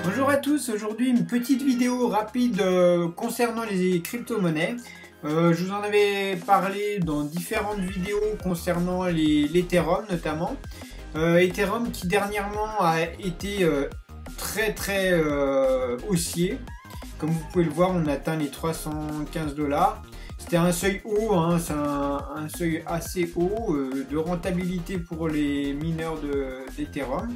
Bonjour à tous, aujourd'hui une petite vidéo rapide concernant les crypto-monnaies. Je vous en avais parlé dans différentes vidéos concernant l'Ethereum notamment. Ethereum qui dernièrement a été très haussier. Comme vous pouvez le voir, on atteint les 315 $. C'était un seuil haut, hein, c'est un seuil assez haut de rentabilité pour les mineurs d'Ethereum.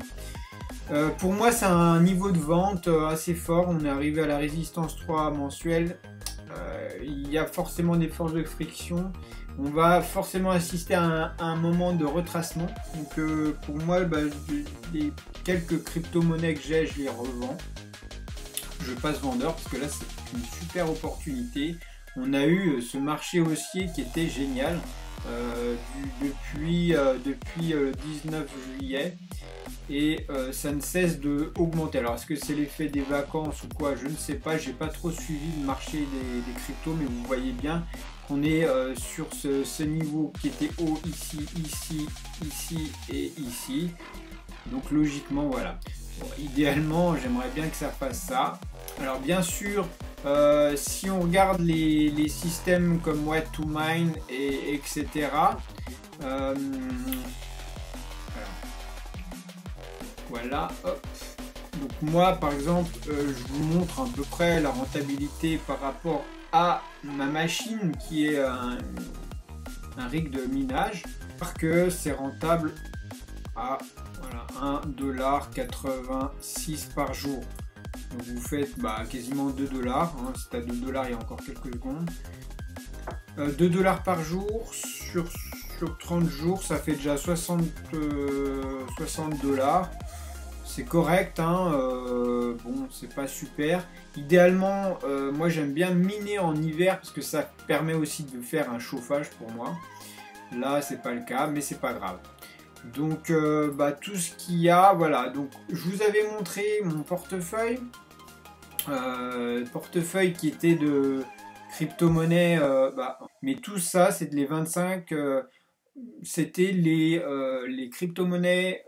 Pour moi, c'est un niveau de vente assez fort. On est arrivé à la résistance 3 mensuelle. Il y a forcément des forces de friction. On va forcément assister à un moment de retracement. Donc, pour moi, les quelques crypto-monnaies que j'ai, je les revends. Je passe vendeur parce que là, c'est une super opportunité. On a eu ce marché haussier qui était génial depuis le 19 juillet. Et ça ne cesse d'augmenter. Alors est-ce que c'est l'effet des vacances ou quoi, je ne sais pas, j'ai pas trop suivi le marché des cryptos, mais vous voyez bien qu'on est sur ce niveau qui était haut ici, ici et ici. Donc logiquement voilà. Bon, idéalement j'aimerais bien que ça fasse ça. Alors bien sûr, si on regarde les systèmes comme What2Mine etc. Voilà, hop. Donc moi par exemple, je vous montre à peu près la rentabilité par rapport à ma machine qui est un rig de minage. Parce que c'est rentable à voilà, 1,86 $ par jour. Donc vous faites quasiment 2 $. Hein, c'est à 2 $ il y a encore quelques secondes. 2 $ par jour sur 30 jours, ça fait déjà 60 $. C'est correct, hein, bon, c'est pas super. Idéalement, moi j'aime bien miner en hiver parce que ça permet aussi de faire un chauffage pour moi. Là, c'est pas le cas, mais c'est pas grave. Donc, tout ce qu'il y a, voilà. Donc, je vous avais montré mon portefeuille. Portefeuille qui était de crypto-monnaie, mais tout ça, c'est de les 25. C'était les crypto-monnaies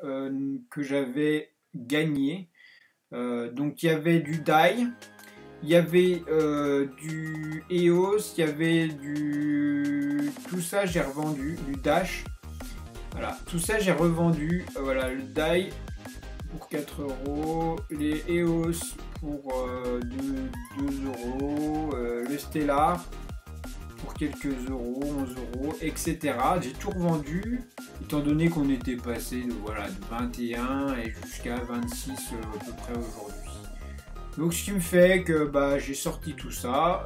que j'avais gagné. Donc il y avait du DAI, il y avait du EOS, il y avait tout ça j'ai revendu, du Dash. Voilà, tout ça j'ai revendu. Voilà, le DAI pour 4 €, les EOS pour 2 €, le Stellar pour quelques euros, 11 €, etc. J'ai tout revendu, étant donné qu'on était passé de 21 et jusqu'à 26 à peu près aujourd'hui. Donc ce qui me fait que j'ai sorti tout ça,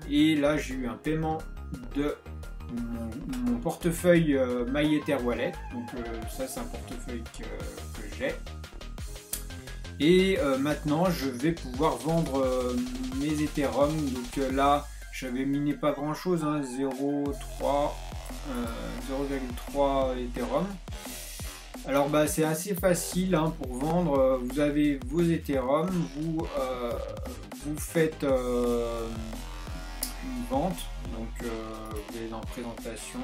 et là j'ai eu un paiement de mon portefeuille MyEtherWallet. Donc ça c'est un portefeuille que j'ai. Et maintenant je vais pouvoir vendre mes Ethereum. Donc là, j'avais miné pas grand chose, hein, 0,3 Ethereum. Alors c'est assez facile, hein, pour vendre. Vous avez vos Ethereum, vous faites une vente. Donc vous allez dans présentation,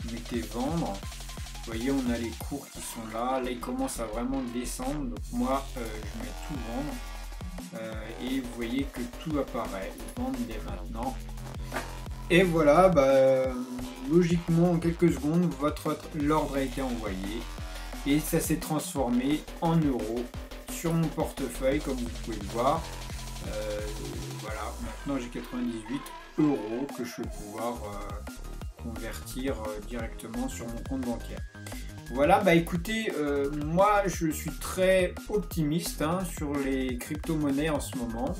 vous mettez vendre. Vous voyez, on a les cours qui sont là. Là, ils commencent à vraiment descendre. Donc moi, je mets tout vendre. Et vous voyez que tout apparaît, vendre dès maintenant. Et voilà, logiquement en quelques secondes, l'ordre a été envoyé et ça s'est transformé en euros sur mon portefeuille, comme vous pouvez le voir. Voilà, maintenant j'ai 98 € que je vais pouvoir convertir directement sur mon compte bancaire. Voilà, écoutez, moi je suis très optimiste, hein, sur les crypto-monnaies en ce moment,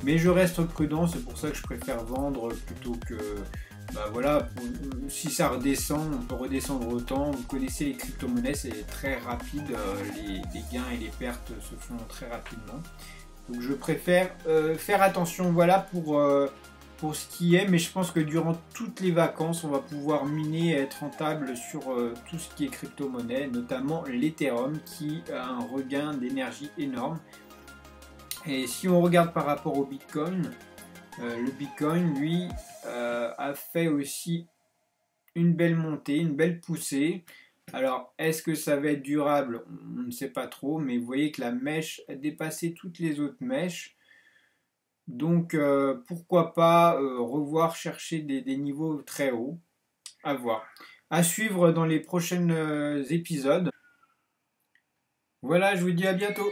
mais je reste prudent, c'est pour ça que je préfère vendre plutôt que, si ça redescend, on peut redescendre autant. Vous connaissez les crypto-monnaies, c'est très rapide, les gains et les pertes se font très rapidement. Donc je préfère faire attention, voilà pour ce qui est, mais je pense que durant toutes les vacances, on va pouvoir miner et être rentable sur tout ce qui est crypto-monnaie, notamment l'Ethereum qui a un regain d'énergie énorme. Et si on regarde par rapport au Bitcoin, le Bitcoin, lui, a fait aussi une belle montée, une belle poussée. Alors, est-ce que ça va être durable? On ne sait pas trop, mais vous voyez que la mèche a dépassé toutes les autres mèches. Donc, pourquoi pas revoir chercher des niveaux très hauts. À voir. À suivre dans les prochains épisodes. Voilà, je vous dis à bientôt.